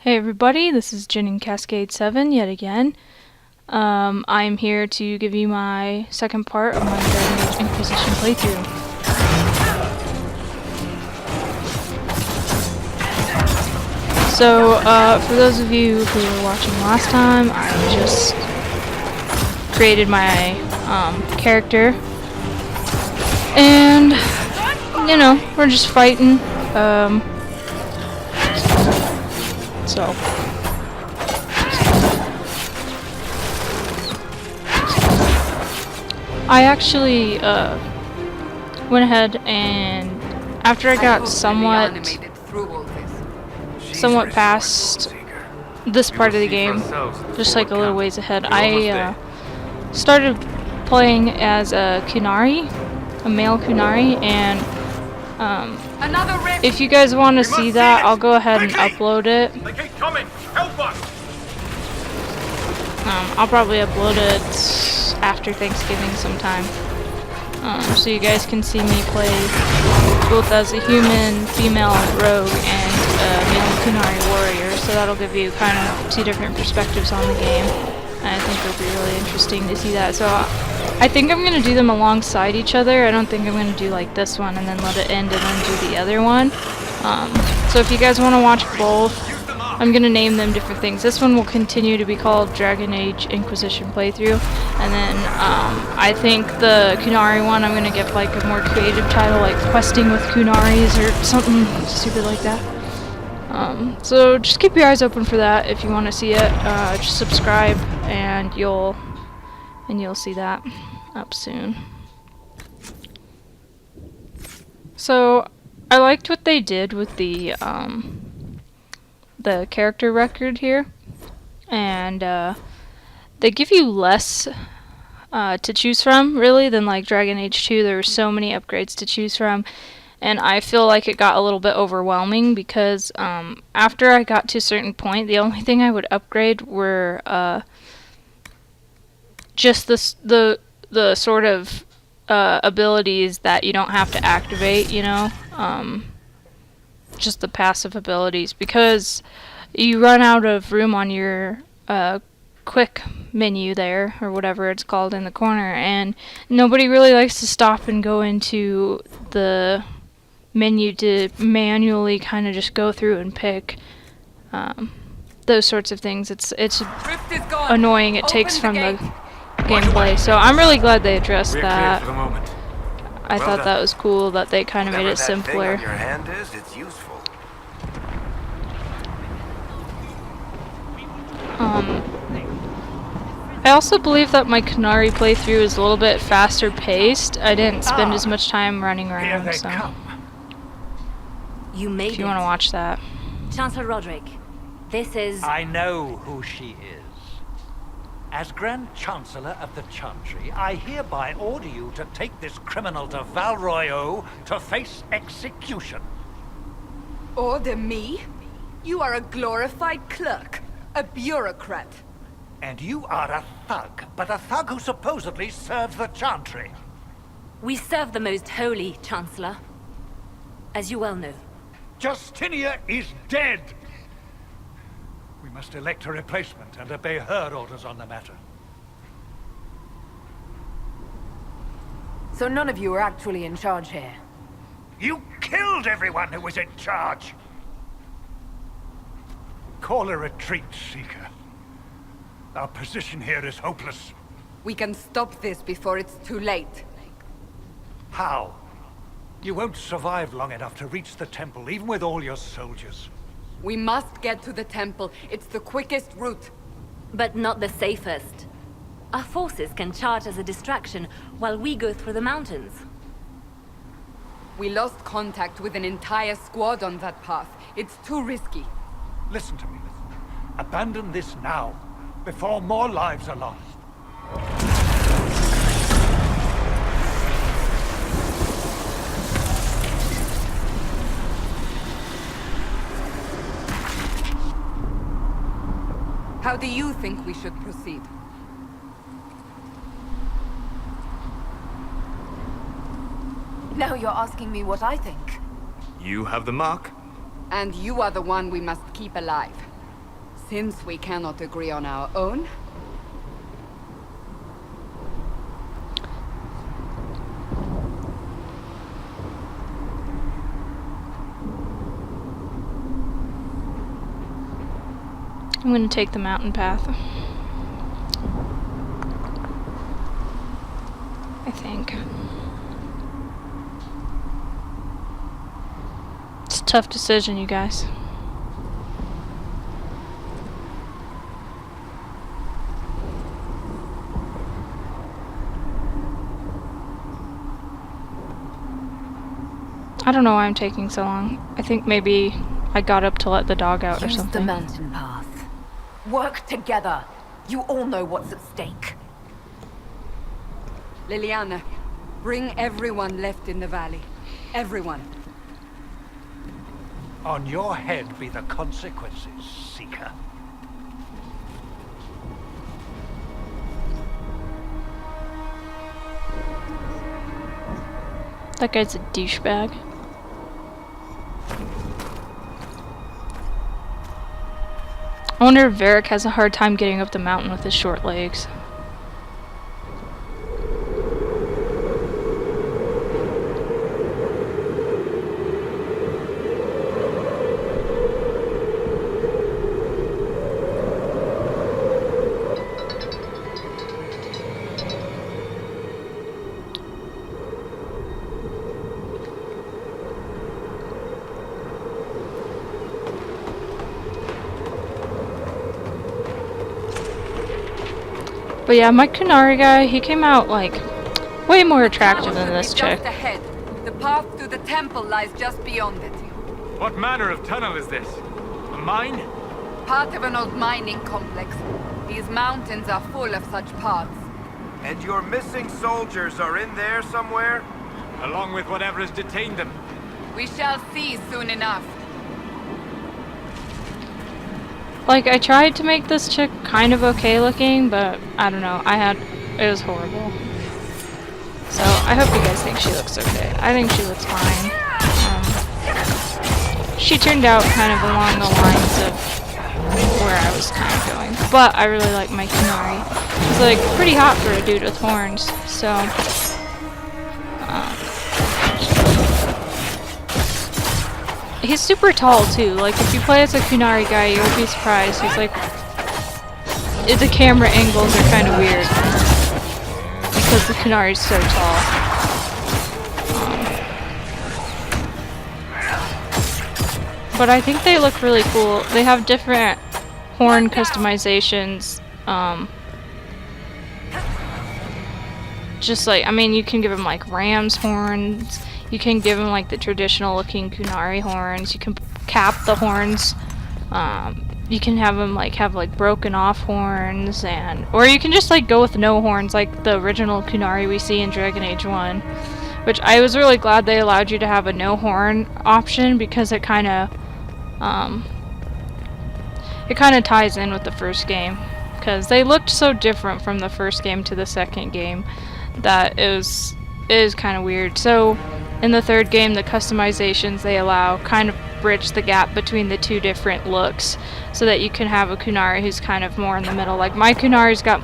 Hey everybody, this is Jin in Cascade 7 yet again. I'm here to give you my second part of my Dragon Age Inquisition playthrough. So, for those of you who were watching last time, I just created my character. And, you know, we're just fighting. So I actually went ahead and after I got somewhat past this part of the game, just like a little ways ahead, I started playing as a Kunari, a male Kunari, and if you guys want to see that, I'll go ahead and upload it. I'll probably upload it after Thanksgiving sometime. So you guys can see me play both as a human, female rogue, and a male Kunari warrior. So that'll give you kind of two different perspectives on the game. And I think it'll be really interesting to see that. So I think I'm going to do them alongside each other. I don't think I'm going to do like this one and then let it end and then do the other one. So if you guys want to watch both, I'm going to name them different things. This one will continue to be called Dragon Age Inquisition Playthrough. And then I think the Kunari one, I'm going to give like a more creative title, like Questing with Kunaris or something stupid like that. So just keep your eyes open for that if you want to see it. Just subscribe and you'll see that up soon. So I liked what they did with the character record here, and they give you less to choose from really than like Dragon Age 2. There were so many upgrades to choose from, and I feel like it got a little bit overwhelming because after I got to a certain point, the only thing I would upgrade were just the sort of abilities that you don't have to activate, you know, just the passive abilities, because you run out of room on your quick menu there, or whatever it's called in the corner, and nobody really likes to stop and go into the menu to manually kind of just go through and pick those sorts of things. It's annoying. It takes from the gameplay, so I'm really glad they addressed that. I thought that was cool that they kind of made it simpler. I also believe that my Kunari playthrough is a little bit faster paced. I didn't spend as much time running around, so you made if you want to watch that. Chancellor Roderick, this is... I know who she is. As Grand Chancellor of the Chantry, I hereby order you to take this criminal to Val Royeaux to face execution. Order me? You are a glorified clerk, a bureaucrat. And you are a thug, but a thug who supposedly serves the Chantry. We serve the most holy, Chancellor. As you well know. Justinia is dead! We must elect a replacement and obey her orders on the matter. So none of you are actually in charge here? You killed everyone who was in charge! Call a retreat, Seeker. Our position here is hopeless. We can stop this before it's too late. How? You won't survive long enough to reach the temple, even with all your soldiers. We must get to the temple. It's the quickest route. But not the safest. Our forces can charge as a distraction while we go through the mountains. We lost contact with an entire squad on that path. It's too risky. Listen to me. Abandon this now, before more lives are lost. How do you think we should proceed? Now you're asking me what I think. You have the mark? And you are the one we must keep alive. Since we cannot agree on our own, I'm gonna take the mountain path. I think. It's a tough decision, you guys. I don't know why I'm taking so long. I think maybe I got up to let the dog out or Use the something. mountain path. Work together. You all know what's at stake. Liliana, bring everyone left in the valley. Everyone. On your head be the consequences, Seeker. That guy's a douchebag. I wonder if Varric has a hard time getting up the mountain with his short legs. But yeah, my Kunari guy, he came out like way more attractive than this chick. Just ahead. The path to the temple lies just beyond it. What manner of tunnel is this? A mine? Part of an old mining complex. These mountains are full of such paths. And your missing soldiers are in there somewhere? Along with whatever has detained them. We shall see soon enough. Like, I tried to make this chick kind of okay looking, but I don't know, it was horrible. So, I hope you guys think she looks okay. I think she looks fine. She turned out kind of along the lines of where I was kind of going. But I really like my Kunari. He's like pretty hot for a dude with horns, so... he's super tall too. Like if you play as a Kunari guy, you'll be surprised. He's like, the camera angles are kind of weird because the Kunari is so tall. But I think they look really cool. They have different horn customizations. Just like, I mean, you can give them like ram's horns. You can give them like the traditional looking Kunari horns. You can cap the horns. You can have them have broken off horns, or you can just like go with no horns like the original Kunari we see in Dragon Age 1. Which I was really glad they allowed you to have a no horn option because it kind of ties in with the first game. Because they looked so different from the first game to the second game that it is kind of weird. So in the third game, the customizations they allow kind of bridge the gap between the two different looks so that you can have a Kunari who's kind of more in the middle. Like my Kunari's got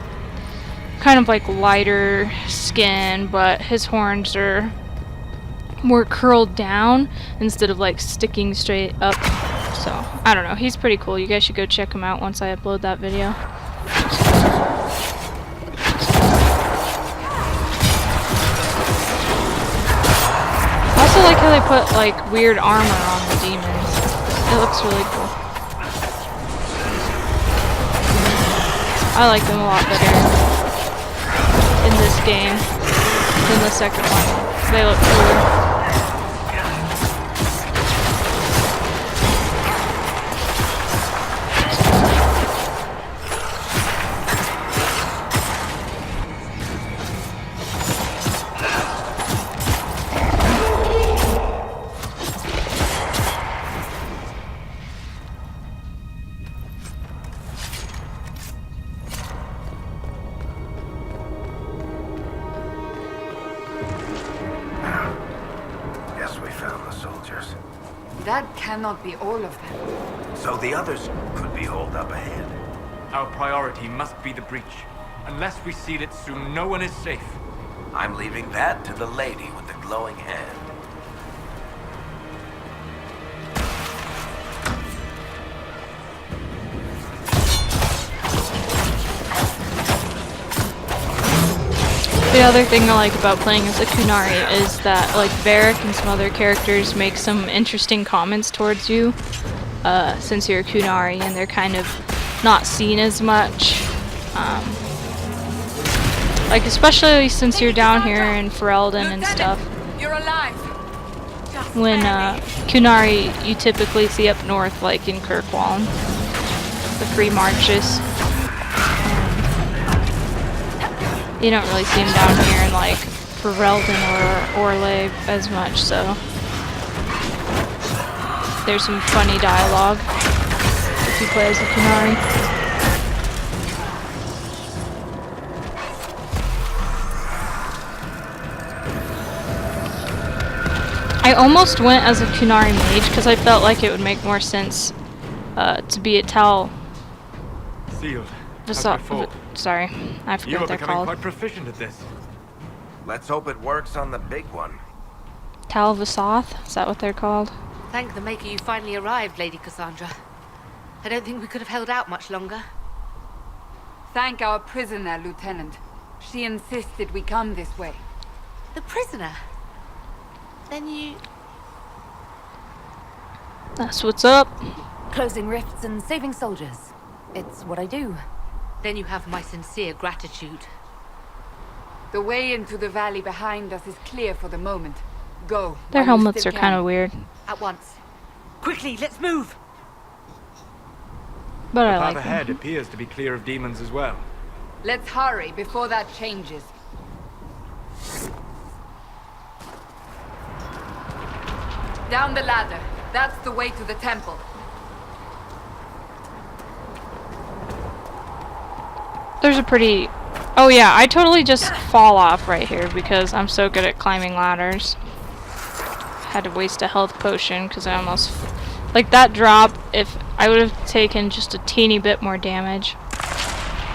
kind of like lighter skin, but his horns are more curled down instead of like sticking straight up. So I don't know, he's pretty cool. You guys should go check him out once I upload that video. I also like how they put like weird armor on the demons. It looks really cool. I like them a lot better in this game than the second one. They look cool. Guess we found the soldiers. That cannot be all of them. So the others could be holed up ahead. Our priority must be the breach. Unless we seal it soon, no one is safe. I'm leaving that to the lady with the glowing hand. The other thing I like about playing as a Kunari is that, like, Varric and some other characters make some interesting comments towards you, since you're a Kunari, and they're kind of not seen as much. Like, especially since you're down here in Ferelden and stuff. You're alive. When Kunari, you typically see up north, like in Kirkwall, the free marches. You don't really see them down here in like Ferelden or Orlais as much, so there's some funny dialogue if you play as a Kunari. I almost went as a Kunari mage because I felt like it would make more sense to be a Tal. Sealed. Sorry, I You forget are what they're becoming called. quite proficient at this. Let's hope it works on the big one. Tal Vasoth? Is that what they're called? Thank the Maker you finally arrived, Lady Cassandra. I don't think we could have held out much longer. Thank our prisoner, Lieutenant. She insisted we come this way. The prisoner? Then you... That's what's up. Closing rifts and saving soldiers. It's what I do. Then you have my sincere gratitude. The way into the valley behind us is clear for the moment. Go. Their while you helmets still are kind of can. weird, At once. Quickly, let's move! but I The path like them. ahead appears to be clear of demons as well. Let's hurry before that changes. Down the ladder. That's the way to the temple. There's a pretty... Oh yeah, I totally just fall off right here because I'm so good at climbing ladders. Had to waste a health potion because I almost... Like that drop, if I would have taken just a teeny bit more damage,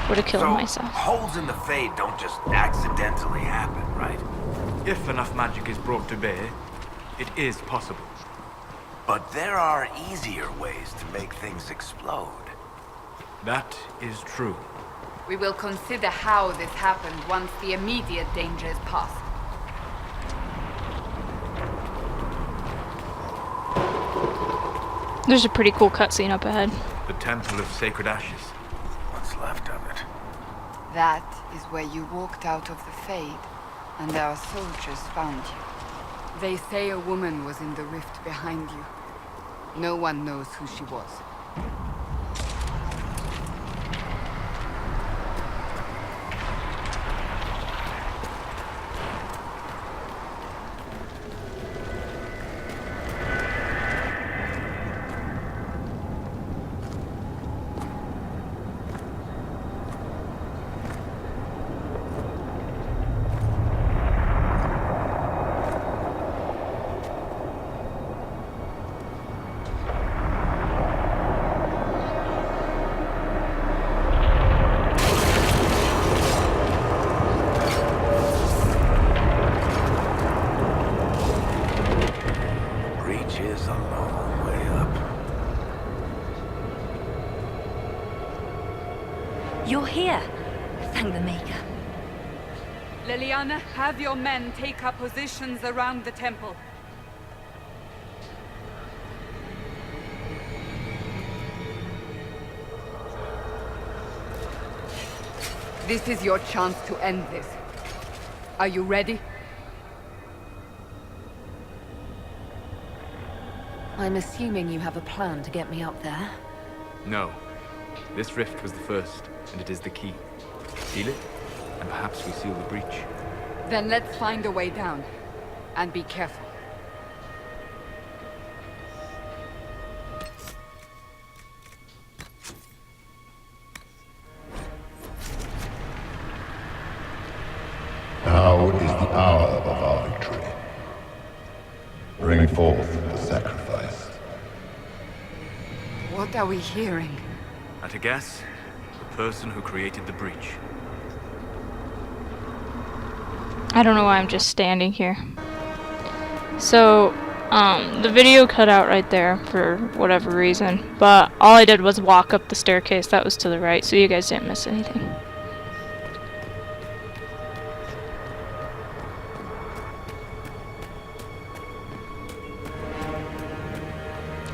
would have killed So, myself. holes in the Fade don't just accidentally happen, right? If enough magic is brought to bear, it is possible. But there are easier ways to make things explode. That is true. We will consider how this happened once the immediate danger is past. There's a pretty cool cutscene up ahead. The Temple of Sacred Ashes. What's left of it? That is where you walked out of the Fade, and our soldiers found you. They say a woman was in the rift behind you. No one knows who she was. Breach is a long way up. You're here. Thank the Maker. Leliana, have your men take up positions around the temple. This is your chance to end this. Are you ready? I'm assuming you have a plan to get me up there. No. This rift was the first, and it is the key. Seal it, and perhaps we seal the breach. Then let's find a way down. And be careful. Now is the hour of our victory. Bring forth the sacrifice. What What are we hearing? At a guess, the person who created the breach. I don't know why I'm just standing here. So, the video cut out right there for whatever reason, but all I did was walk up the staircase that was to the right, so you guys didn't miss anything.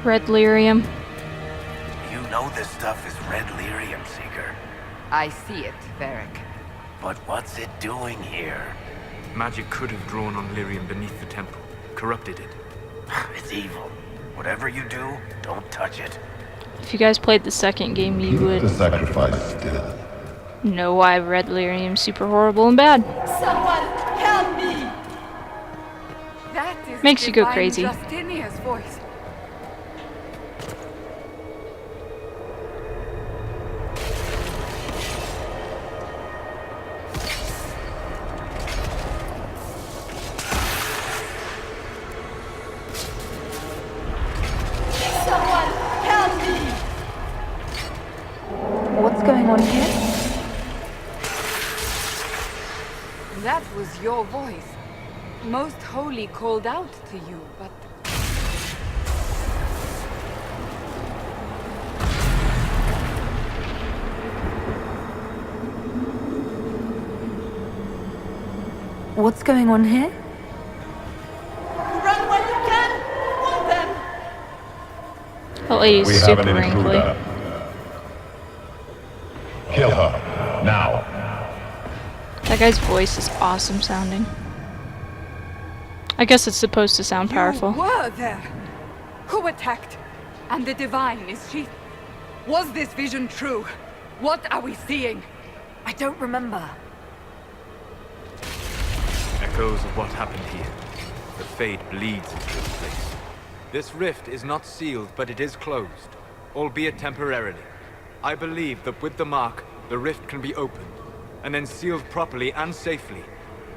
Red lyrium. You know this stuff is red lyrium, Seeker. I see it, Varric. But what's it doing here? Magic could have drawn on lyrium beneath the temple, corrupted it. It's evil. Whatever you do, don't touch it. If you guys played the second game, you would The sacrifice still. know why red lyrium's super horrible and bad. Someone help me! That is Makes you go divine crazy. Justinia's voice. What's going on here? That was your voice. Most Holy called out to you, but... What's going on here? Run while you can! Warn them! That lady's We have super an wrinkly. intruder. Kill her. Now. That guy's voice is awesome sounding. I guess it's supposed to sound powerful. You were there! Who attacked? And the Divine, is she... Was this vision true? What are we seeing? I don't remember. Echoes of what happened here. The fade bleeds into this place. This rift is not sealed, but it is closed, albeit temporarily. I believe that with the mark, the rift can be opened, and then sealed properly and safely.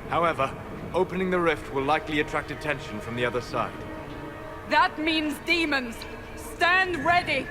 However, opening the rift will likely attract attention from the other side. That means demons! Stand ready!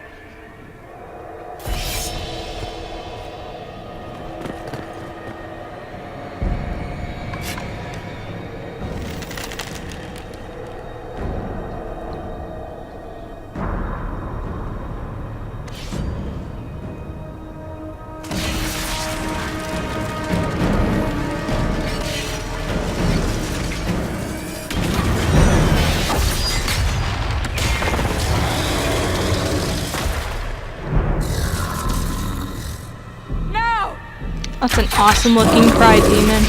That's an awesome looking pride demon.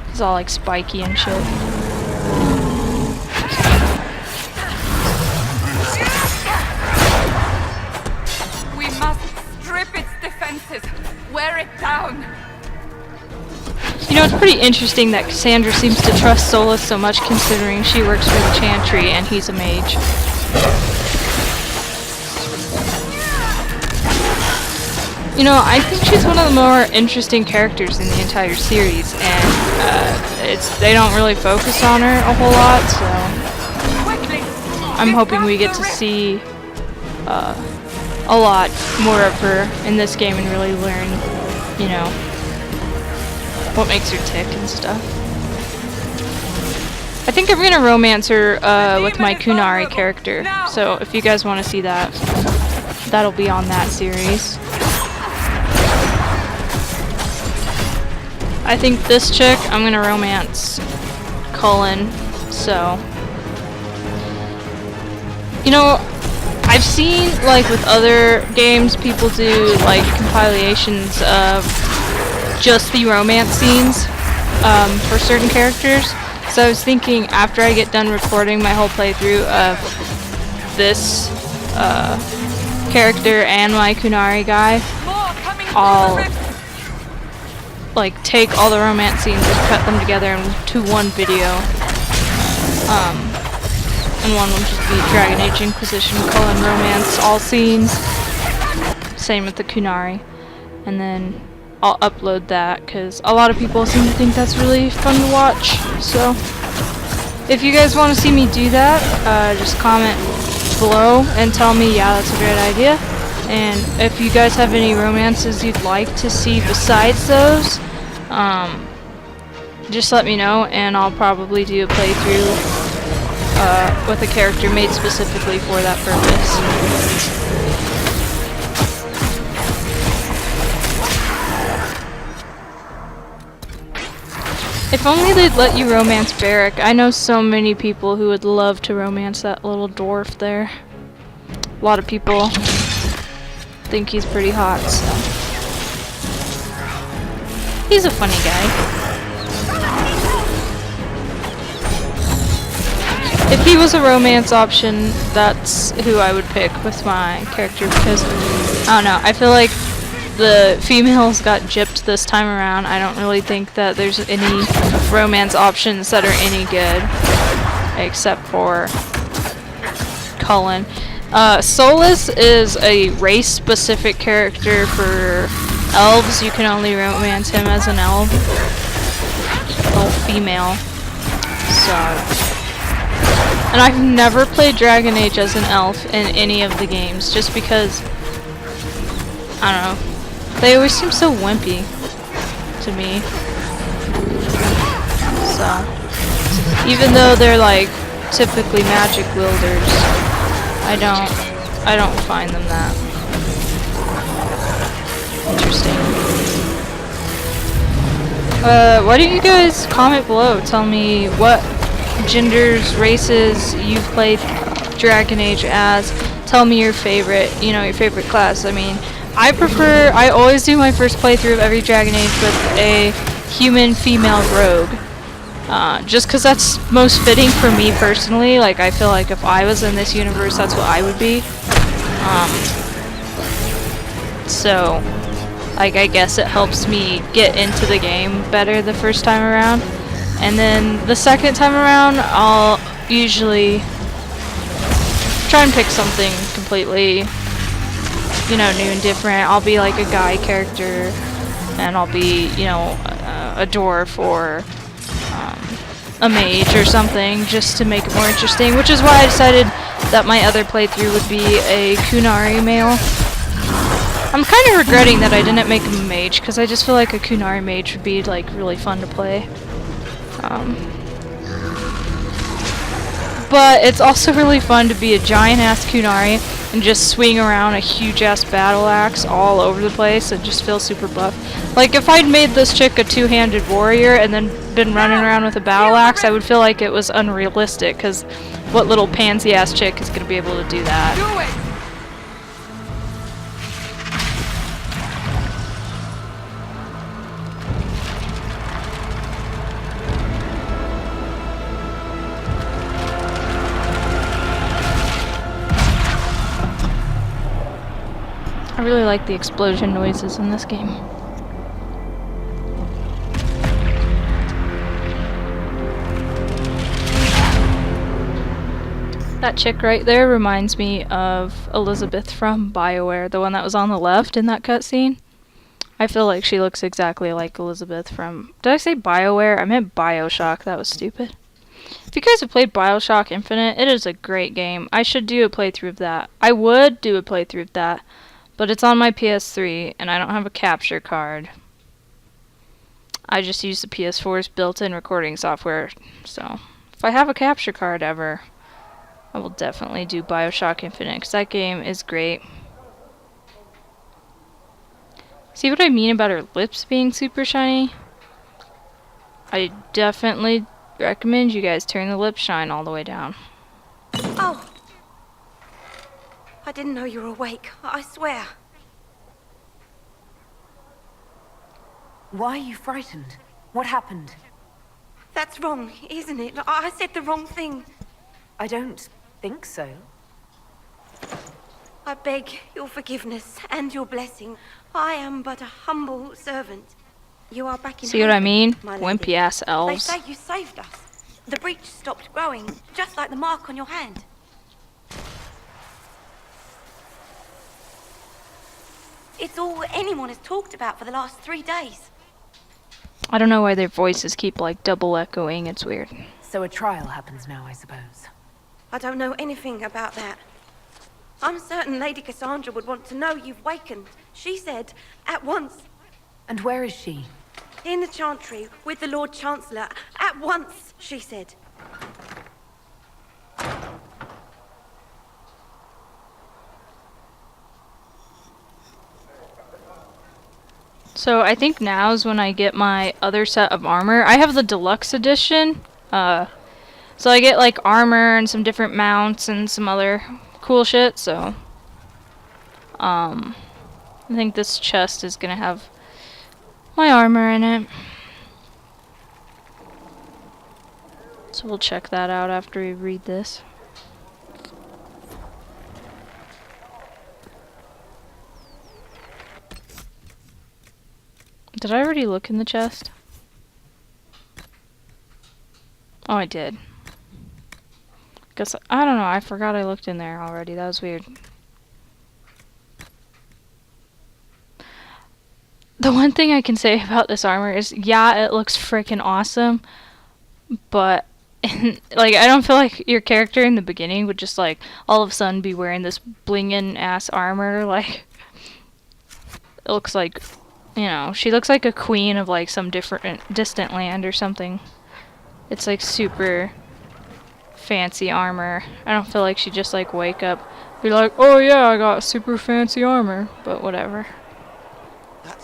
He's all like spiky and shit. We must strip its defenses! Wear it down! You know, it's pretty interesting that Cassandra seems to trust Solus so much considering she works for the Chantry and he's a mage. You know, I think she's one of the more interesting characters in the entire series, and they don't really focus on her a whole lot, so I'm hoping we get to see a lot more of her in this game and really learn, you know, what makes her tick and stuff. I think I'm gonna romance her with my Kunari character, so if you guys want to see that, that'll be on that series. I think this chick, I'm gonna romance Cullen, so... You know, I've seen, like, with other games, people do, like, compilations of just the romance scenes, for certain characters. So I was thinking, after I get done recording my whole playthrough of this, character and my Kunari guy, I'll like take all the romance scenes and cut them together into one video. And one will just be Dragon Age Inquisition, Cullen romance, all scenes. Same with the Kunari. And then I'll upload that because a lot of people seem to think that's really fun to watch. So if you guys want to see me do that, just comment comments below and tell me, yeah, that's a great idea. And if you guys have any romances you'd like to see besides those, just let me know, and I'll probably do a playthrough with a character made specifically for that purpose. If only they'd let you romance Barrack. I know so many people who would love to romance that little dwarf there. A lot of people think he's pretty hot, so. He's a funny guy. If he was a romance option, that's who I would pick with my character, because, I don't know, I feel like the females got gypped this time around. I don't really think that there's any romance options that are any good, except for Cullen. Solus is a race-specific character for elves. You can only romance him as an elf. Female. So. And I've never played Dragon Age as an elf in any of the games, just because, I don't know, they always seem so wimpy to me. So, even though they're like typically magic wielders, I don't find them that interesting. Why don't you guys comment below? Tell me what genders, races you've played Dragon Age as. Tell me your favorite, your favorite class. I mean, I always do my first playthrough of every Dragon Age with a human female rogue. Just because that's most fitting for me personally. Like, I feel like if I was in this universe, that's what I would be. So, like, I guess it helps me get into the game better the first time around. And then the second time around, I'll usually try and pick something completely, new and different. I'll be like a guy character, and I'll be, a dwarf or a mage or something, just to make it more interesting, which is why I decided that my other playthrough would be a Kunari male. I'm kind of regretting that I didn't make him a mage, because I just feel like a Kunari mage would be like really fun to play. But it's also really fun to be a giant-ass Kunari and just swing around a huge-ass battle axe all over the place and just feel super buff. Like, if I'd made this chick a two-handed warrior and then been running around with a battle axe, I would feel like it was unrealistic, because what little pansy-ass chick is going to be able to do that? Do it! I really like the explosion noises in this game. That chick right there reminds me of Elizabeth from BioWare, the one that was on the left in that cutscene. I feel like she looks exactly like Elizabeth from... Did I say BioWare? I meant Bioshock. That was stupid. If you guys have played Bioshock Infinite, it is a great game. I should do a playthrough of that. I would do a playthrough of that, but it's on my PS3, and I don't have a capture card. I just use the PS4's built-in recording software, so if I have a capture card ever, I will definitely do Bioshock Infinite, because that game is great. See what I mean about her lips being super shiny? I definitely recommend you guys turn the lip shine all the way down. Oh! I didn't know you were awake, I swear. Why are you frightened? What happened? That's wrong, isn't it? I said the wrong thing. I don't think so. I beg your forgiveness and your blessing. I am but a humble servant. You are back in See what I mean? my lady. Wimpy ass elves. They say you saved us. The breach stopped growing, just like the mark on your hand. It's all anyone has talked about for the last 3 days. I don't know why their voices keep like double echoing. It's weird. So a trial happens now, I suppose. I don't know anything about that. I'm certain Lady Cassandra would want to know you've wakened. She said, at once. And where is she? In the Chantry, with the Lord Chancellor. At once, she said. So I think now's when I get my other set of armor. I have the deluxe edition. So I get like armor and some different mounts and some other cool shit, so I think this chest is gonna have my armor in it. So we'll check that out after we read this. Did I already look in the chest? Oh, I did. Guess I don't know, I forgot I looked in there already. That was weird. The one thing I can say about this armor is, yeah, it looks freaking awesome, but like, I don't feel like your character in the beginning would just like all of a sudden be wearing this blingin' ass armor. Like, it looks like, you know, she looks like a queen of like some different distant land or something. It's like super fancy armor. I don't feel like she'd just like wake up, be like, oh yeah, I got super fancy armor, but whatever.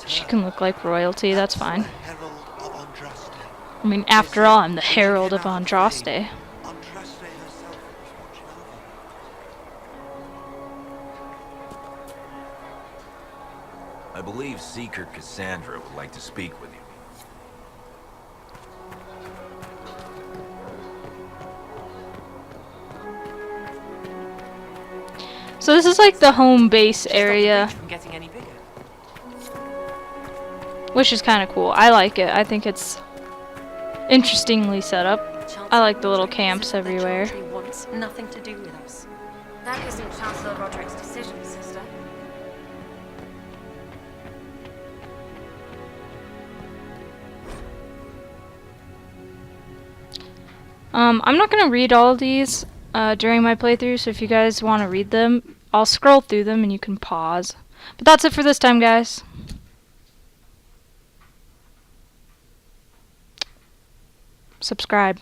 She can look like royalty, that's fine. I mean, after all, I'm the Herald of Andraste. I believe Seeker Cassandra would like to speak with you. So this is like the home base area, which is kind of cool. I like it. I think it's interestingly set up. I like the little camps everywhere. Wants nothing to do with us. That isn't Chancellor Roderick's decision, sister. I'm not gonna read all of these during my playthrough, so if you guys want to read them, I'll scroll through them and you can pause. But that's it for this time, guys. Subscribe.